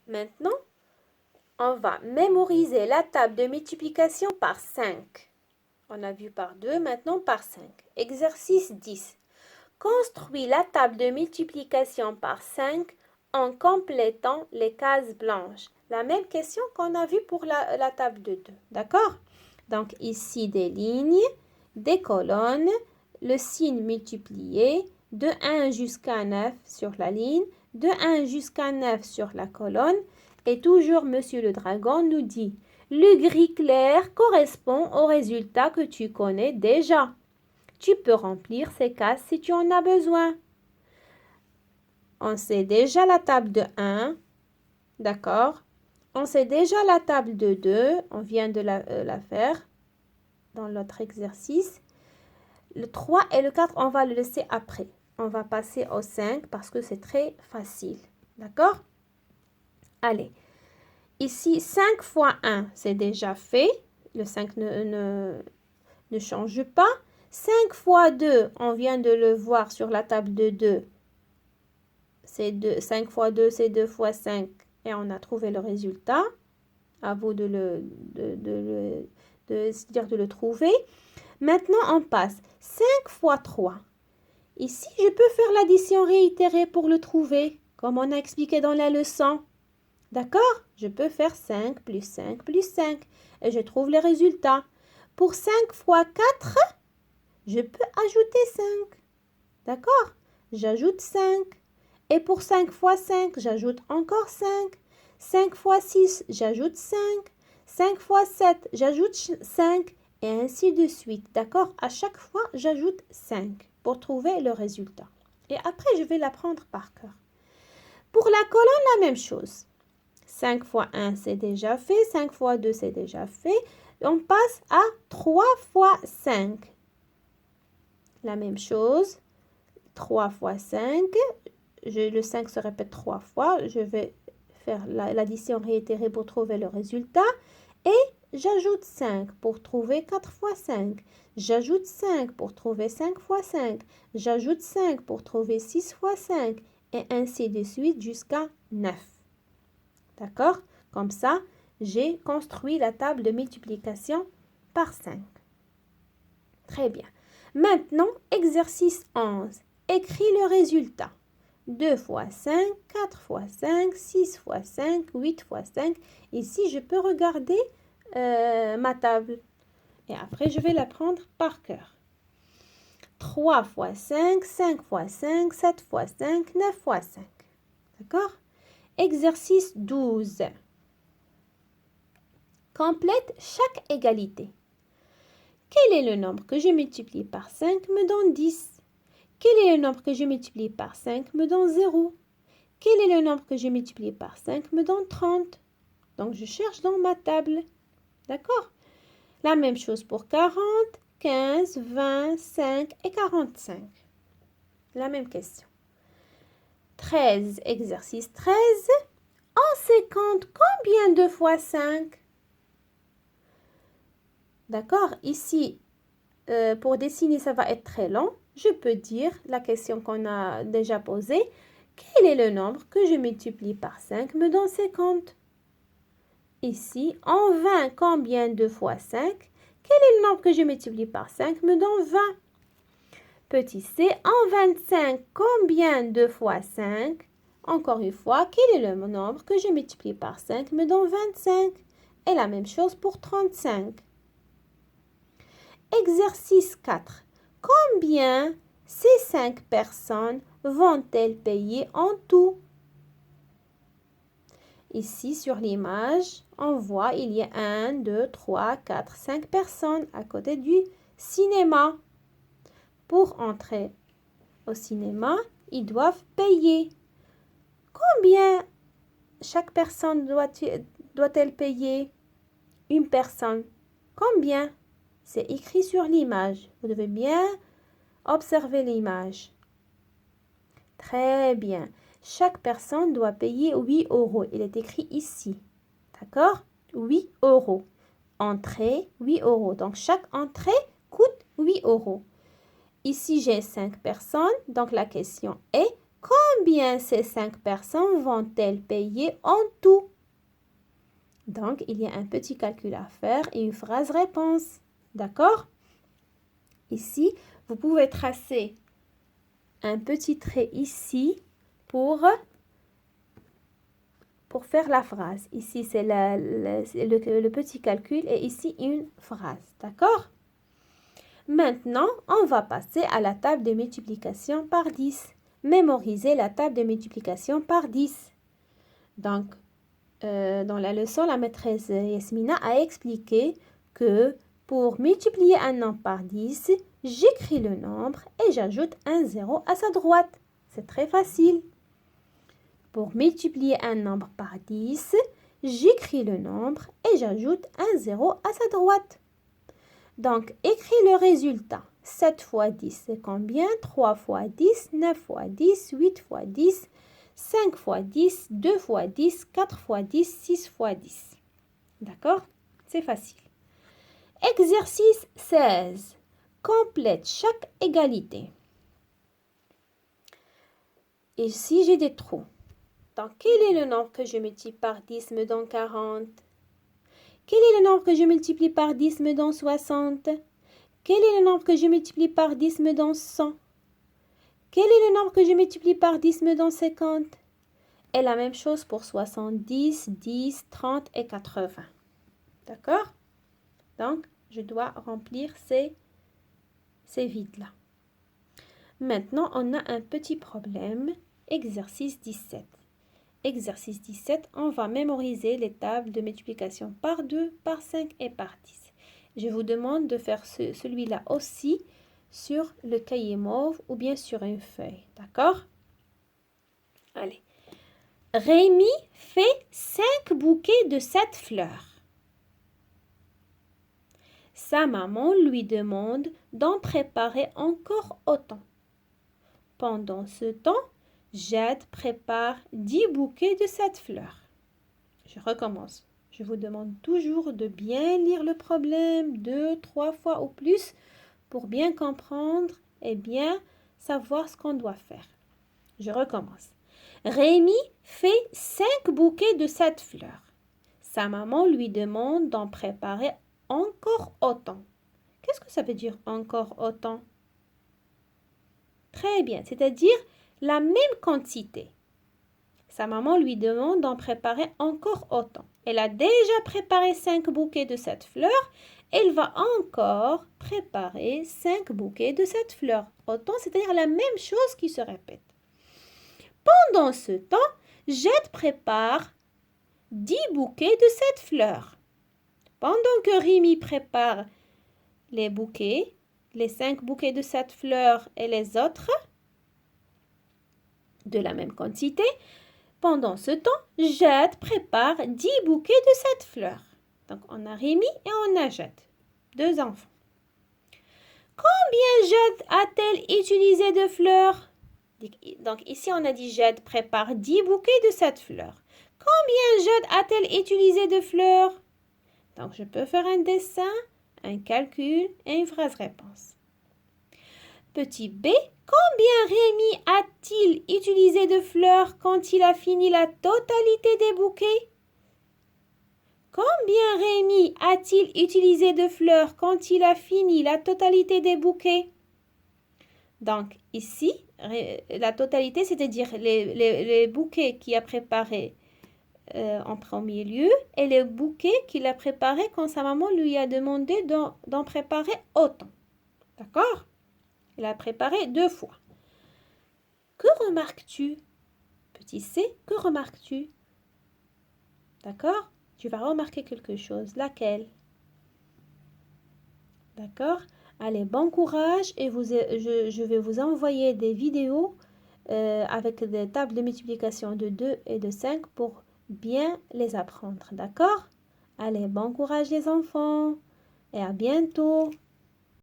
Maintenant, on va mémoriser la table de multiplication par 5. On a vu par 2, maintenant par 5. Exercice 10. Construis la table de multiplication par 5 en complétant les cases blanches. La même question qu'on a vue pour la table de 2. D'accord? Donc ici des lignes, des colonnes, le signe multiplié, de 1 jusqu'à 9 sur la ligne, de 1 jusqu'à 9 sur la colonne. Et toujours Monsieur le Dragon nous dit, le gris clair correspond au résultat que tu connais déjà. Tu peux remplir ces cases si tu en as besoin. On sait déjà la table de 1, d'accord? On sait déjà la table de 2, on vient de la faire dans l'autre exercice. Le 3 et le 4, on va le laisser après. On va passer au 5 parce que c'est très facile, d'accord? Allez, ici 5 fois 1, c'est déjà fait. Le 5 ne change pas. 5 fois 2, on vient de le voir sur la table de 2. C'est 2. 5 fois 2, c'est 2 fois 5. Et on a trouvé le résultat. À vous de le trouver. Maintenant, on passe. 5 fois 3. Ici, je peux faire l'addition réitérée pour le trouver, comme on a expliqué dans la leçon. D'accord? Je peux faire 5 plus 5 plus 5. Et je trouve le résultat. Pour 5 fois 4, je peux ajouter 5. D'accord? J'ajoute 5. Et pour 5 fois 5, j'ajoute encore 5. 5 fois 6, j'ajoute 5. 5 fois 7, j'ajoute 5. Et ainsi de suite. D'accord? À chaque fois, j'ajoute 5 pour trouver le résultat. Et après, je vais l'apprendre par cœur. Pour la colonne, la même chose. 5 fois 1, c'est déjà fait. 5 fois 2, c'est déjà fait. On passe à 3 fois 5. La même chose. 3 fois 5. Le 5 se répète 3 fois. Je vais faire l'addition réitérée pour trouver le résultat. Et j'ajoute 5 pour trouver 4 fois 5. J'ajoute 5 pour trouver 5 fois 5. J'ajoute 5 pour trouver 6 fois 5. Et ainsi de suite jusqu'à 9. D'accord? Comme ça, j'ai construit la table de multiplication par 5. Très bien. Maintenant, exercice 11. Écris le résultat. 2 fois 5, 4 fois 5, 6 fois 5, 8 fois 5. Ici, je peux regarder ma table. Et après, je vais la prendre par cœur. 3 fois 5, 5 fois 5, 7 fois 5, 9 fois 5. D'accord? Exercice 12. Complète chaque égalité. Quel est le nombre que je multiplie par 5 me donne 10? Quel est le nombre que je multiplie par 5 me donne 0? Quel est le nombre que je multiplie par 5 me donne 30? Donc, je cherche dans ma table. D'accord? La même chose pour 40, 15, 20, 5 et 45. La même question. 13, exercice 13. On sait compte combien de fois 5? D'accord? Ici, pour dessiner, ça va être très long. Je peux dire la question qu'on a déjà posée. Quel est le nombre que je multiplie par 5 me donne 50? Ici, en 20, combien de fois 5? Quel est le nombre que je multiplie par 5 me donne 20? Petit c, en 25, combien de fois 5? Encore une fois, quel est le nombre que je multiplie par 5 me donne 25? Et la même chose pour 35. Exercice 4. Combien ces 5 personnes vont-elles payer en tout? Ici, sur l'image, on voit il y a 1, 2, 3, 4, 5 personnes à côté du cinéma. Pour entrer au cinéma, ils doivent payer. Combien chaque personne doit-elle payer? Une personne. Combien? C'est écrit sur l'image. Vous devez bien observer l'image. Très bien. Chaque personne doit payer 8 euros. Il est écrit ici. D'accord? 8 euros. Entrée, 8 euros. Donc, chaque entrée coûte 8 euros. Ici, j'ai 5 personnes. Donc, la question est Combien ces 5 personnes vont-elles payer en tout? Donc, il y a un petit calcul à faire et une phrase réponse. D'accord? Ici, vous pouvez tracer un petit trait ici pour faire la phrase. Ici, c'est le petit calcul et ici, une phrase. D'accord? Maintenant, on va passer à la table de multiplication par 10. Mémoriser la table de multiplication par 10. Donc, dans la leçon, la maîtresse Yasmina a expliqué que pour multiplier un nombre par 10, j'écris le nombre et j'ajoute un 0 à sa droite. C'est très facile. Pour multiplier un nombre par 10, j'écris le nombre et j'ajoute un 0 à sa droite. Donc, écris le résultat. 7 fois 10, c'est combien? 3 fois 10, 9 fois 10, 8 fois 10, 5 fois 10, 2 fois 10, 4 fois 10, 6 fois 10. D'accord? C'est facile. Exercice 16. Complète chaque égalité. Et si j'ai des trous, donc quel est le nombre que je multiplie par 10 me donne 40? Quel est le nombre que je multiplie par 10 me donne 60? Quel est le nombre que je multiplie par 10 me donne 100? Quel est le nombre que je multiplie par 10 me donne 50? Et la même chose pour 70, 10, 30 et 80. D'accord? Donc, je dois remplir ces vides-là. Maintenant, on a un petit problème. Exercice 17. Exercice 17, on va mémoriser les tables de multiplication par 2, par 5 et par 10. Je vous demande de faire celui-là aussi sur le cahier mauve ou bien sur une feuille. D'accord? Allez. Rémi fait 5 bouquets de 7 fleurs. Sa maman lui demande d'en préparer encore autant. Pendant ce temps, Jade prépare 10 bouquets de 7 fleurs. Je recommence. Je vous demande toujours de bien lire le problème 2, 3 fois ou plus pour bien comprendre et bien savoir ce qu'on doit faire. Je recommence. Rémi fait 5 bouquets de 7 fleurs. Sa maman lui demande d'en préparer encore autant. Qu'est-ce que ça veut dire encore autant? Très bien, c'est-à-dire la même quantité. Sa maman lui demande d'en préparer encore autant. Elle a déjà préparé 5 bouquets de 7 fleurs. Elle va encore préparer 5 bouquets de 7 fleurs. Autant, c'est-à-dire la même chose qui se répète. Pendant ce temps, Jade prépare 10 bouquets de 7 fleurs. Pendant que Rémi prépare les bouquets, les 5 bouquets de 7 fleurs et les autres de la même quantité, pendant ce temps, Jade prépare 10 bouquets de 7 fleurs. Donc, on a Rémi et on a Jade, 2 enfants. Combien Jade a-t-elle utilisé de fleurs? Donc, ici, on a dit Jade prépare 10 bouquets de 7 fleurs. Combien Jade a-t-elle utilisé de fleurs? Donc, je peux faire un dessin, un calcul et une phrase réponse. Petit b, combien Rémi a-t-il utilisé de fleurs quand il a fini la totalité des bouquets? Combien Rémi a-t-il utilisé de fleurs quand il a fini la totalité des bouquets? Donc, ici, la totalité, c'est-à-dire les bouquets qu'il a préparés en premier lieu et les bouquets qu'il a préparés quand sa maman lui a demandé d'en préparer autant. D'accord? Il a préparé 2 fois. Que remarques-tu? Petit c, que remarques-tu? D'accord? Tu vas remarquer quelque chose. Laquelle? D'accord? Allez, bon courage et je vais vous envoyer des vidéos avec des tables de multiplication de 2 et de 5 pour bien les apprendre. D'accord? Allez, bon courage les enfants et à bientôt.